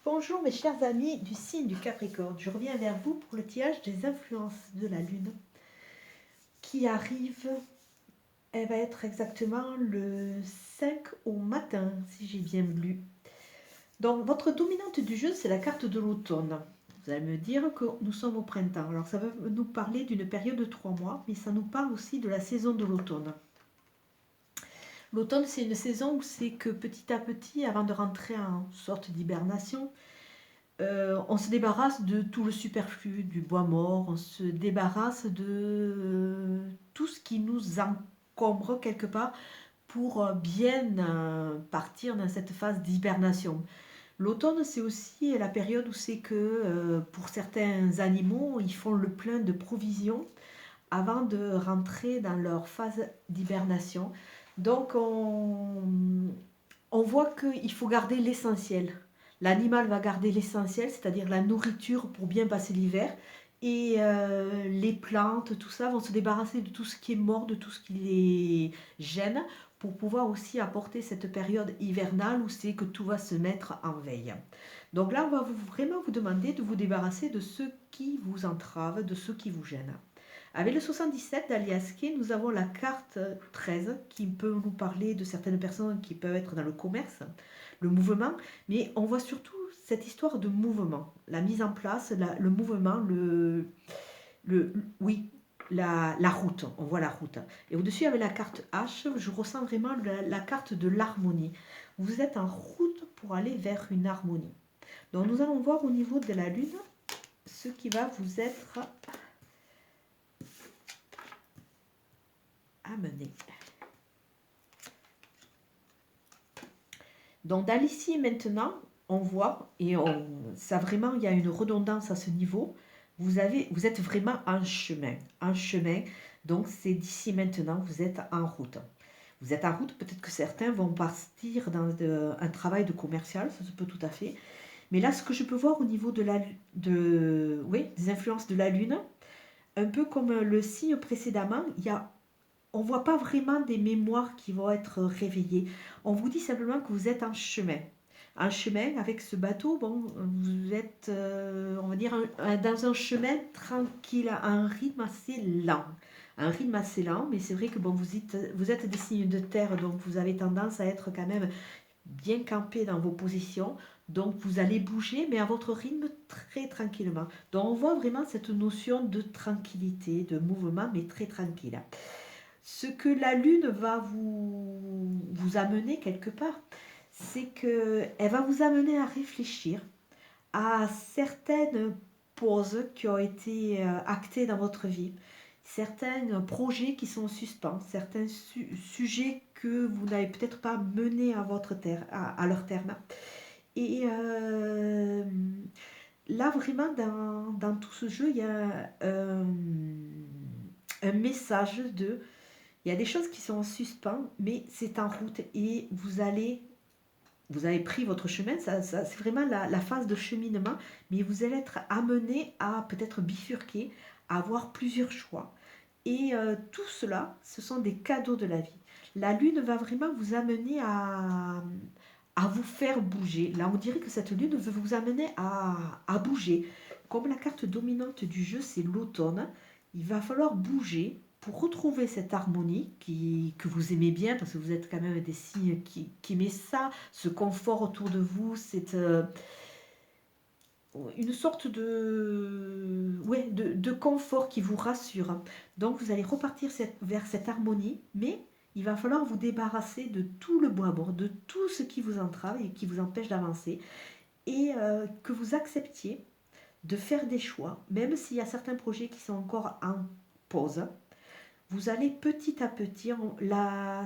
Bonjour mes chers amis du signe du Capricorne, je reviens vers vous pour le tirage des influences de la Lune qui arrive, elle va être exactement le 5 au matin si j'ai bien lu. Donc votre dominante du jeu c'est la carte de l'automne. Vous allez me dire que nous sommes au printemps, alors ça va nous parler d'une période de 3 mois, mais ça nous parle aussi de la saison de l'automne. L'automne c'est une saison où c'est que petit à petit, avant de rentrer en sorte d'hibernation, on se débarrasse de tout le superflu, du bois mort, on se débarrasse de tout ce qui nous encombre quelque part pour bien partir dans cette phase d'hibernation. L'automne, c'est aussi la période où c'est que pour certains animaux, ils font le plein de provisions avant de rentrer dans leur phase d'hibernation. Donc on voit qu'il faut garder l'essentiel. L'animal va garder l'essentiel, c'est-à-dire la nourriture pour bien passer l'hiver. Et les plantes, tout ça, vont se débarrasser de tout ce qui est mort, de tout ce qui les gêne, pour pouvoir aussi apporter cette période hivernale où c'est que tout va se mettre en veille. Donc là, on va vraiment vous demander de vous débarrasser de ceux qui vous entravent, de ceux qui vous gênent. Avec le 77 d'Aliaské, nous avons la carte 13 qui peut nous parler de certaines personnes qui peuvent être dans le commerce, le mouvement, mais on voit surtout cette histoire de mouvement, la mise en place, le mouvement, oui, la route, on voit la route. Et au-dessus, avec la carte H, je ressens vraiment la carte de l'harmonie. Vous êtes en route pour aller vers une harmonie. Donc nous allons voir au niveau de la Lune ce qui va vous être amené. Donc dans l'ici et maintenant, on voit, ça vraiment, il y a une redondance à ce niveau, vous êtes vraiment en chemin, donc c'est d'ici maintenant, vous êtes en route. Vous êtes en route, peut-être que certains vont partir dans un travail de commercial, ça se peut tout à fait, mais là, ce que je peux voir au niveau des influences de la Lune, un peu comme le signe précédemment, on ne voit pas vraiment des mémoires qui vont être réveillées. On vous dit simplement que vous êtes en chemin. En chemin, avec ce bateau, bon, vous êtes, on va dire, dans un chemin tranquille, à un rythme assez lent. Un rythme assez lent, mais c'est vrai que bon, vous êtes des signes de terre, donc vous avez tendance à être quand même bien campé dans vos positions. Donc vous allez bouger, mais à votre rythme très tranquillement. Donc on voit vraiment cette notion de tranquillité, de mouvement, mais très tranquille. Ce que la Lune va vous amener quelque part, c'est qu'elle va vous amener à réfléchir à certaines pauses qui ont été actées dans votre vie, certains projets qui sont en suspens, certains sujets que vous n'avez peut-être pas menés à leur terme. Et là, vraiment, dans tout ce jeu, il y a un message il y a des choses qui sont en suspens, mais c'est en route et vous avez pris votre chemin, c'est vraiment la phase de cheminement, mais vous allez être amené à peut-être bifurquer, à avoir plusieurs choix. Et tout cela, ce sont des cadeaux de la vie. La Lune va vraiment vous amener à vous faire bouger. Là, on dirait que cette Lune veut vous amener à bouger. Comme la carte dominante du jeu, c'est l'automne, il va falloir bouger pour retrouver cette harmonie que vous aimez bien, parce que vous êtes quand même des signes qui aimez ça, ce confort autour de vous, cette une sorte de confort qui vous rassure. Donc vous allez repartir vers cette harmonie, mais il va falloir vous débarrasser de tout le bois mort, de tout ce qui vous entrave et qui vous empêche d'avancer, et que vous acceptiez de faire des choix, même s'il y a certains projets qui sont encore en pause. Vous allez petit à petit,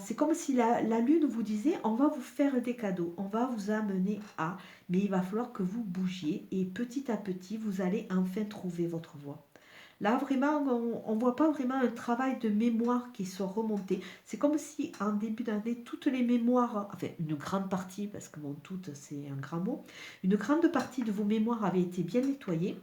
c'est comme si la lune vous disait, on va vous faire des cadeaux, on va vous amener à, mais il va falloir que vous bougiez et petit à petit, vous allez enfin trouver votre voie. Là, vraiment, on ne voit pas vraiment un travail de mémoire qui soit remonté. C'est comme si en début d'année, toutes les mémoires, enfin une grande partie, parce que bon, toutes c'est un grand mot, une grande partie de vos mémoires avait été bien nettoyée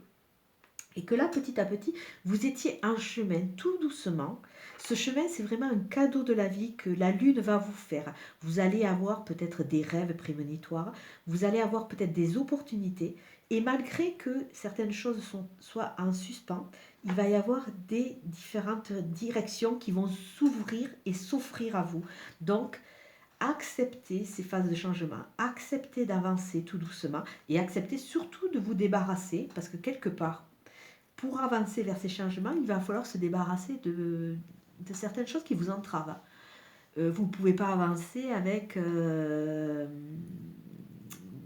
et que là, petit à petit, vous étiez en chemin tout doucement Ce chemin, c'est vraiment un cadeau de la vie que la lune va vous faire. Vous allez avoir peut-être des rêves prémonitoires, vous allez avoir peut-être des opportunités, et malgré que certaines choses soient en suspens, il va y avoir des différentes directions qui vont s'ouvrir et s'offrir à vous. Donc, acceptez ces phases de changement, acceptez d'avancer tout doucement et acceptez surtout de vous débarrasser, parce que quelque part, pour avancer vers ces changements, il va falloir se débarrasser de certaines choses qui vous entravent. Vous ne pouvez pas avancer avec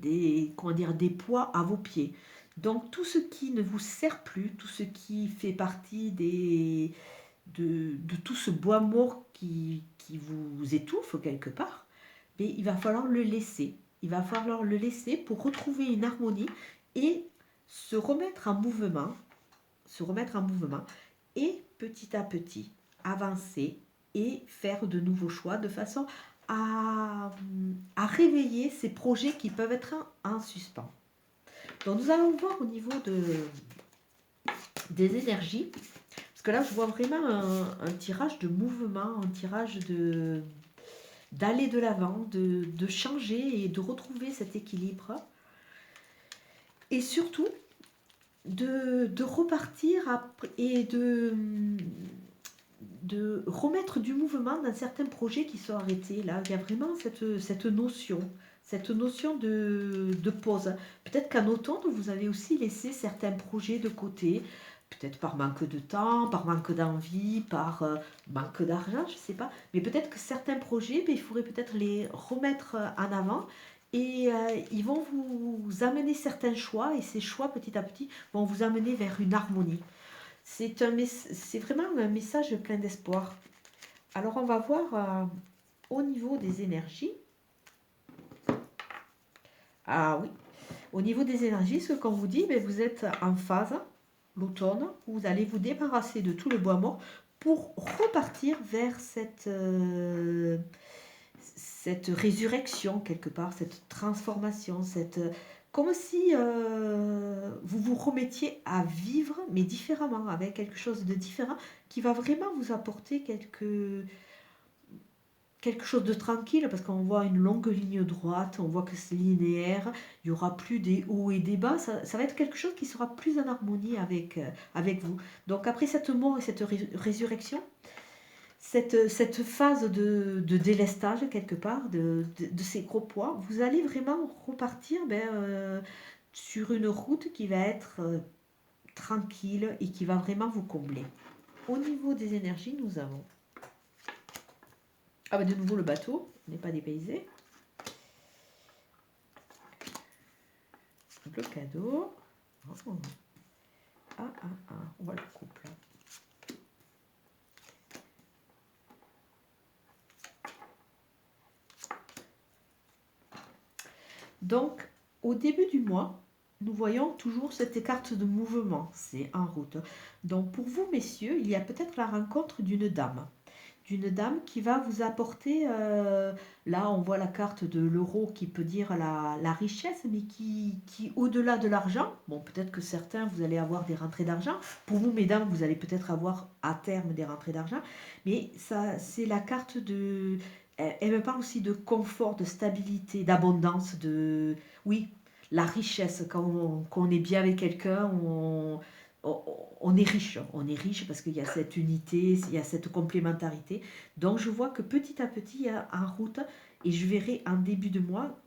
des poids à vos pieds. Donc tout ce qui ne vous sert plus, tout ce qui fait partie de tout ce bois mort qui vous étouffe quelque part, mais il va falloir le laisser. Il va falloir le laisser pour retrouver une harmonie et se remettre en mouvement, et petit à petit avancer et faire de nouveaux choix de façon à réveiller ces projets qui peuvent être en suspens. Donc nous allons voir au niveau des énergies, parce que là je vois vraiment un tirage de mouvement, un tirage d'aller de l'avant, de changer et de retrouver cet équilibre. Et surtout, de repartir et de remettre du mouvement dans certains projets qui sont arrêtés. Là, il y a vraiment cette notion de pause. Peut-être qu'en automne, vous avez aussi laissé certains projets de côté, peut-être par manque de temps, par manque d'envie, par manque d'argent, je ne sais pas. Mais peut-être que certains projets, il faudrait peut-être les remettre en avant et ils vont vous amener certains choix et ces choix, petit à petit, vont vous amener vers une harmonie. C'est vraiment un message plein d'espoir. Alors on va voir au niveau des énergies. Ah oui, au niveau des énergies, ce qu'on vous dit, vous êtes en phase, l'automne, où vous allez vous débarrasser de tout le bois mort pour repartir vers cette résurrection quelque part, cette transformation, comme si vous vous remettiez à vivre, mais différemment, avec quelque chose de différent qui va vraiment vous apporter quelque chose de tranquille, parce qu'on voit une longue ligne droite, on voit que c'est linéaire, il n'y aura plus des hauts et des bas, ça va être quelque chose qui sera plus en harmonie avec vous. Donc après cette mort et cette résurrection, cette phase de délestage quelque part de ces gros poids, vous allez vraiment repartir sur une route qui va être tranquille et qui va vraiment vous combler. Au niveau des énergies, nous avons de nouveau le bateau, n'est pas dépaysé. Le cadeau. Oh. On voit le couple. Donc, au début du mois, nous voyons toujours cette carte de mouvement, c'est en route. Donc, pour vous, messieurs, il y a peut-être la rencontre d'une dame. D'une dame qui va vous apporter, là on voit la carte de l'euro qui peut dire la richesse, mais qui au-delà de l'argent, bon peut-être que certains vous allez avoir des rentrées d'argent, pour vous mesdames vous allez peut-être avoir à terme des rentrées d'argent, mais ça c'est la carte elle me parle aussi de confort, de stabilité, d'abondance, oui, la richesse, quand on est bien avec quelqu'un, on est riche parce qu'il y a cette unité, il y a cette complémentarité. Donc je vois que petit à petit, en route, et je verrai en début de mois,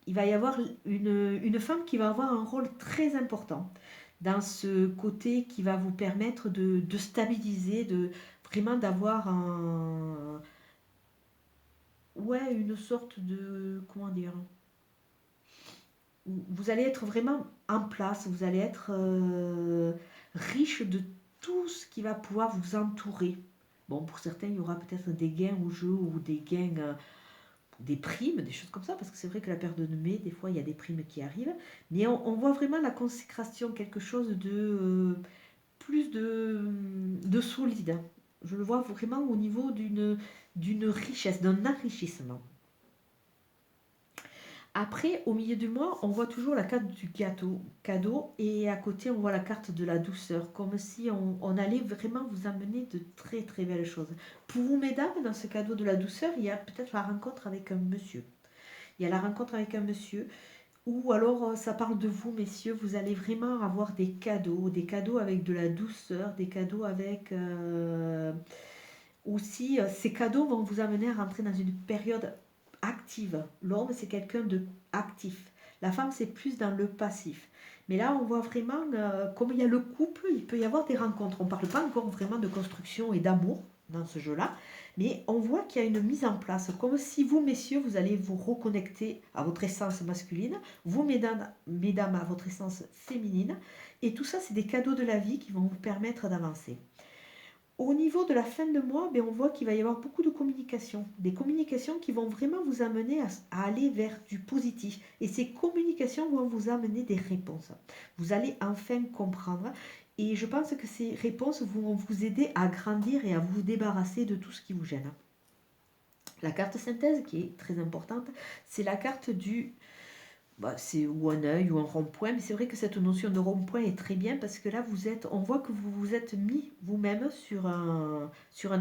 il va y avoir une femme qui va avoir un rôle très important dans ce côté qui va vous permettre de stabiliser, vraiment d'avoir une sorte de, comment dire, vous allez être vraiment en place, vous allez être riche de tout ce qui va pouvoir vous entourer. Bon, pour certains, il y aura peut-être des gains au jeu ou des gains, des primes, des choses comme ça, parce que c'est vrai que la période de mai, des fois, il y a des primes qui arrivent. Mais on voit vraiment la consécration, quelque chose de plus de solide. Je le vois vraiment au niveau d'une richesse, d'un enrichissement. Après, au milieu du mois, on voit toujours la carte du cadeau, et à côté, on voit la carte de la douceur, comme si on allait vraiment vous amener de très très belles choses. Pour vous, mesdames, dans ce cadeau de la douceur, il y a peut-être la rencontre avec un monsieur. Il y a la rencontre avec un monsieur, ou alors ça parle de vous, messieurs, vous allez vraiment avoir des cadeaux avec de la douceur, des cadeaux avec... aussi, ces cadeaux vont vous amener à rentrer dans une période active. L'homme, c'est quelqu'un de actif. La femme, c'est plus dans le passif. Mais là, on voit vraiment, comme il y a le couple, il peut y avoir des rencontres. On ne parle pas encore vraiment de construction et d'amour dans ce jeu-là, mais on voit qu'il y a une mise en place, comme si vous, messieurs, vous allez vous reconnecter à votre essence masculine, vous, mesdames, à votre essence féminine, et tout ça, c'est des cadeaux de la vie qui vont vous permettre d'avancer. Au niveau de la fin de mois, ben, on voit qu'il va y avoir beaucoup de communications. Des communications qui vont vraiment vous amener à aller vers du positif. Et ces communications vont vous amener des réponses. Vous allez enfin comprendre. Et je pense que ces réponses vont vous aider à grandir et à vous débarrasser de tout ce qui vous gêne. La carte synthèse, qui est très importante, c'est la carte du c'est ou un œil ou un rond-point, mais c'est vrai que cette notion de rond-point est très bien parce que là, on voit que vous vous êtes mis vous-même sur un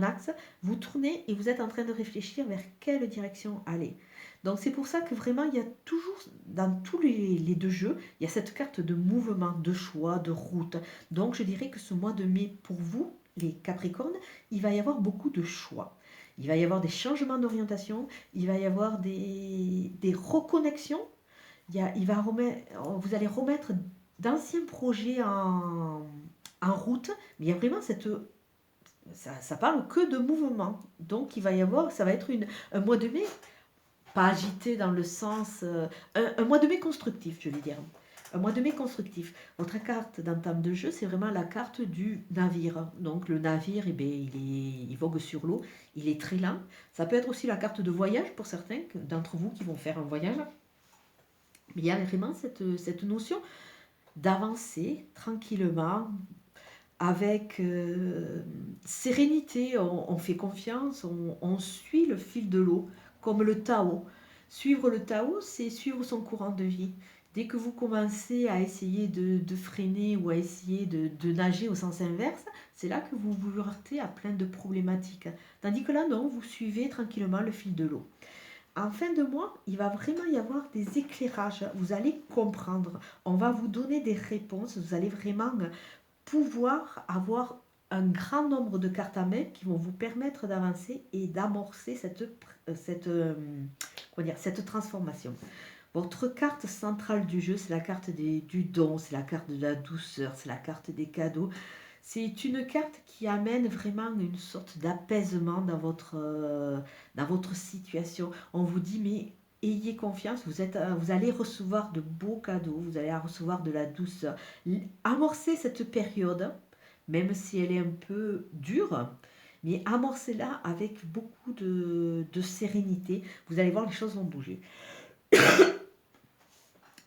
axe, vous tournez et vous êtes en train de réfléchir vers quelle direction aller. Donc c'est pour ça que vraiment, il y a toujours, dans tous les deux jeux, il y a cette carte de mouvement, de choix, de route. Donc je dirais que ce mois de mai, pour vous, les Capricornes, il va y avoir beaucoup de choix. Il va y avoir des changements d'orientation, il va y avoir des reconnexions, vous allez remettre d'anciens projets en route, mais il y a vraiment ça parle que de mouvement. Donc il va y avoir, ça va être un mois de mai, pas agité dans le sens, un mois de mai constructif, je vais dire. Un mois de mai constructif. Votre carte d'entame de jeu, c'est vraiment la carte du navire. Donc le navire, il vogue sur l'eau, il est très lent. Ça peut être aussi la carte de voyage pour certains d'entre vous qui vont faire un voyage. Mais il y a vraiment cette notion d'avancer tranquillement, avec sérénité, on fait confiance, on suit le fil de l'eau, comme le Tao. Suivre le Tao, c'est suivre son courant de vie. Dès que vous commencez à essayer de freiner ou à essayer de nager au sens inverse, c'est là que vous vous heurtez à plein de problématiques. Tandis que là, non, vous suivez tranquillement le fil de l'eau. En fin de mois, il va vraiment y avoir des éclairages. Vous allez comprendre. On va vous donner des réponses. Vous allez vraiment pouvoir avoir un grand nombre de cartes à main qui vont vous permettre d'avancer et d'amorcer cette transformation. Votre carte centrale du jeu, c'est la carte du don, c'est la carte de la douceur, c'est la carte des cadeaux. C'est une carte qui amène vraiment une sorte d'apaisement dans votre situation. On vous dit, mais ayez confiance, vous allez recevoir de beaux cadeaux, vous allez recevoir de la douceur. Amorcez cette période, même si elle est un peu dure, mais amorcez-la avec beaucoup de sérénité. Vous allez voir, les choses vont bouger.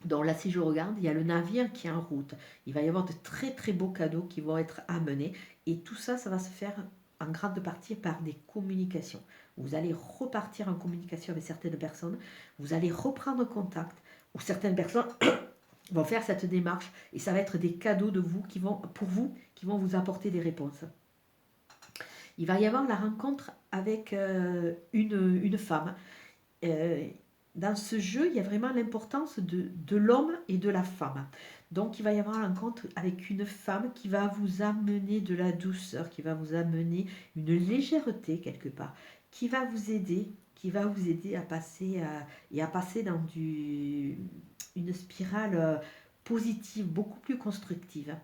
Donc là, si je regarde, il y a le navire qui est en route. Il va y avoir de très très beaux cadeaux qui vont être amenés. Et tout ça, ça va se faire en grande partie par des communications. Vous allez repartir en communication avec certaines personnes. Vous allez reprendre contact. Ou certaines personnes vont faire cette démarche. Et ça va être des cadeaux pour vous qui vont vous apporter des réponses. Il va y avoir la rencontre avec une femme. Dans ce jeu, il y a vraiment l'importance de l'homme et de la femme. Donc, il va y avoir une rencontre avec une femme qui va vous amener de la douceur, qui va vous amener une légèreté quelque part, qui va vous aider à passer dans une spirale positive, beaucoup plus constructive.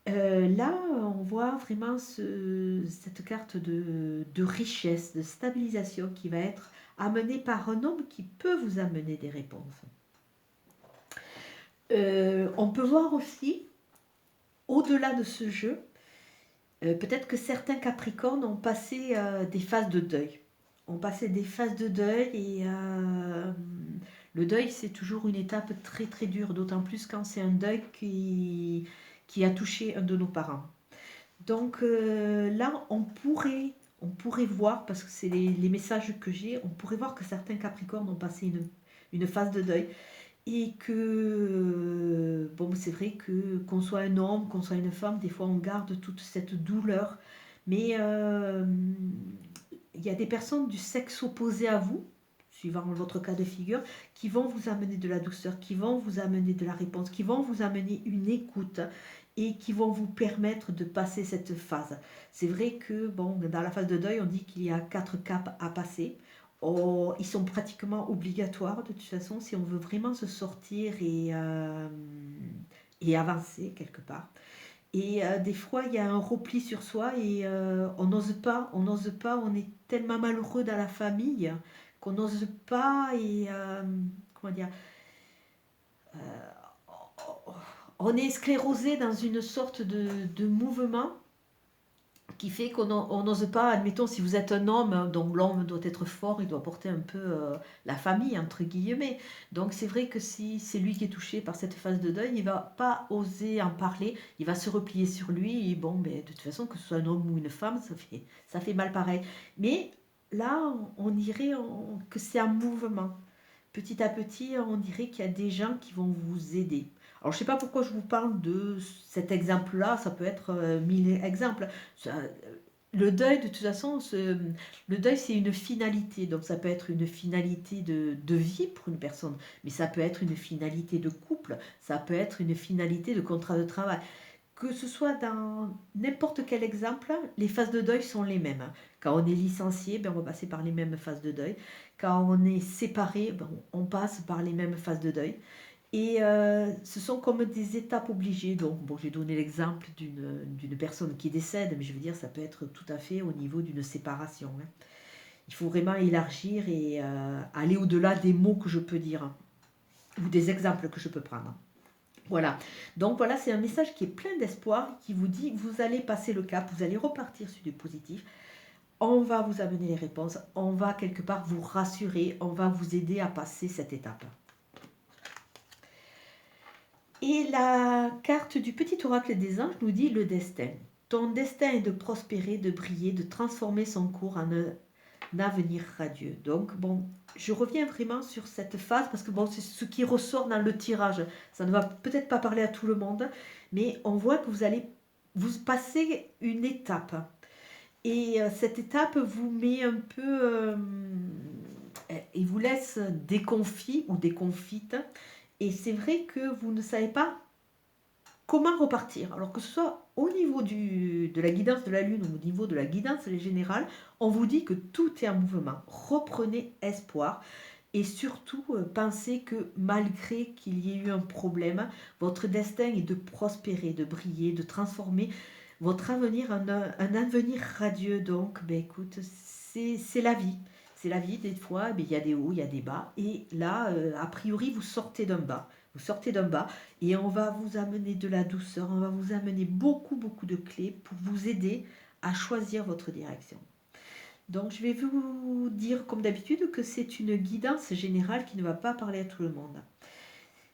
Là, on voit vraiment cette carte de richesse, de stabilisation qui va être amenée par un homme qui peut vous amener des réponses. On peut voir aussi, au-delà de ce jeu, peut-être que certains Capricornes ont passé des phases de deuil. Et le deuil, c'est toujours une étape très très dure, d'autant plus quand c'est un deuil qui a touché un de nos parents. Donc là, on pourrait voir, parce que c'est les messages que j'ai, on pourrait voir que certains Capricornes ont passé une phase de deuil. Et que, bon, c'est vrai que qu'on soit un homme, qu'on soit une femme, des fois on garde toute cette douleur. Mais il y a des personnes du sexe opposé à vous, suivant votre cas de figure, qui vont vous amener de la douceur, qui vont vous amener de la réponse, qui vont vous amener une écoute et qui vont vous permettre de passer cette phase. C'est vrai que, bon, dans la phase de deuil, on dit qu'il y a 4 caps à passer. Oh, ils sont pratiquement obligatoires de toute façon si on veut vraiment se sortir et avancer quelque part. Et des fois, il y a un repli sur soi et on n'ose pas, on est tellement malheureux dans la famille qu'on n'ose pas et comment dire, on est sclérosé dans une sorte de mouvement qui fait qu'on n'ose pas, admettons, si vous êtes un homme, donc l'homme doit être fort, il doit porter un peu la famille, entre guillemets. Donc c'est vrai que si c'est lui qui est touché par cette phase de deuil, il va pas oser en parler, il va se replier sur lui, et bon, ben, de toute façon, que ce soit un homme ou une femme, ça fait mal pareil. Mais là, on dirait que c'est un mouvement. Petit à petit, on dirait qu'il y a des gens qui vont vous aider. Alors, je ne sais pas pourquoi je vous parle de cet exemple-là, ça peut être 1000 exemples. Le deuil, de toute façon, le deuil, c'est une finalité. Donc, ça peut être une finalité de vie pour une personne, mais ça peut être une finalité de couple, ça peut être une finalité de contrat de travail. Que ce soit dans n'importe quel exemple, les phases de deuil sont les mêmes. Quand on est licencié, ben on va passer par les mêmes phases de deuil. Quand on est séparé, ben on passe par les mêmes phases de deuil. Et ce sont comme des étapes obligées. Donc, bon, j'ai donné l'exemple d'une personne qui décède, mais je veux dire, ça peut être tout à fait au niveau d'une séparation. Hein. Il faut vraiment élargir et aller au-delà des mots que je peux dire, hein, ou des exemples que je peux prendre. Voilà. Donc voilà, c'est un message qui est plein d'espoir, qui vous dit, vous allez passer le cap, vous allez repartir sur du positif. On va vous amener les réponses, on va quelque part vous rassurer, on va vous aider à passer cette étape. Et la carte du petit oracle des anges nous dit le destin. Ton destin est de prospérer, de briller, de transformer son cours en un avenir radieux. Donc, bon, je reviens vraiment sur cette phase parce que bon, c'est ce qui ressort dans le tirage. Ça ne va peut-être pas parler à tout le monde, mais on voit que vous allez vous passer une étape. Et cette étape vous met un peu... et vous laisse déconfit ou déconfite. Et c'est vrai que vous ne savez pas comment repartir. Alors que ce soit au niveau de la guidance de la Lune ou au niveau de la guidance générale, on vous dit que tout est en mouvement. Reprenez espoir et surtout pensez que malgré qu'il y ait eu un problème, votre destin est de prospérer, de briller, de transformer votre avenir en un avenir radieux. Donc, ben, écoute, c'est la vie. C'est la vie, des fois, il y a des hauts, il y a des bas. Et là, a priori, vous sortez d'un bas. Vous sortez d'un bas et on va vous amener de la douceur, on va vous amener beaucoup, beaucoup de clés pour vous aider à choisir votre direction. Donc, je vais vous dire, comme d'habitude, que c'est une guidance générale qui ne va pas parler à tout le monde.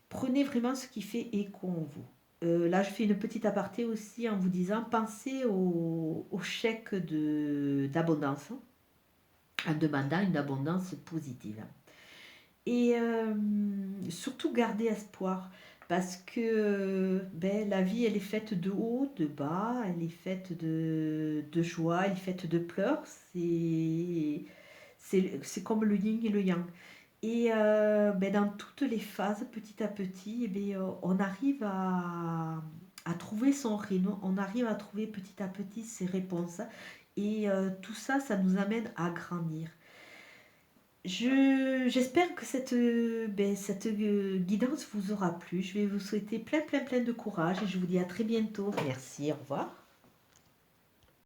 Prenez vraiment ce qui fait écho en vous. Là, je fais une petite aparté aussi en vous disant, pensez au chèque d'abondance, en demandant une abondance positive. Et surtout garder espoir parce que ben, la vie elle est faite de haut, de bas, elle est faite de joie, elle est faite de pleurs, c'est comme le yin et le yang. Et ben, dans toutes les phases, petit à petit, eh ben, on arrive à trouver son rythme, on arrive à trouver petit à petit ses réponses. Et tout ça, ça nous amène à grandir. J'espère que cette guidance vous aura plu. Je vais vous souhaiter plein, plein, plein de courage et je vous dis à très bientôt. Merci, au revoir.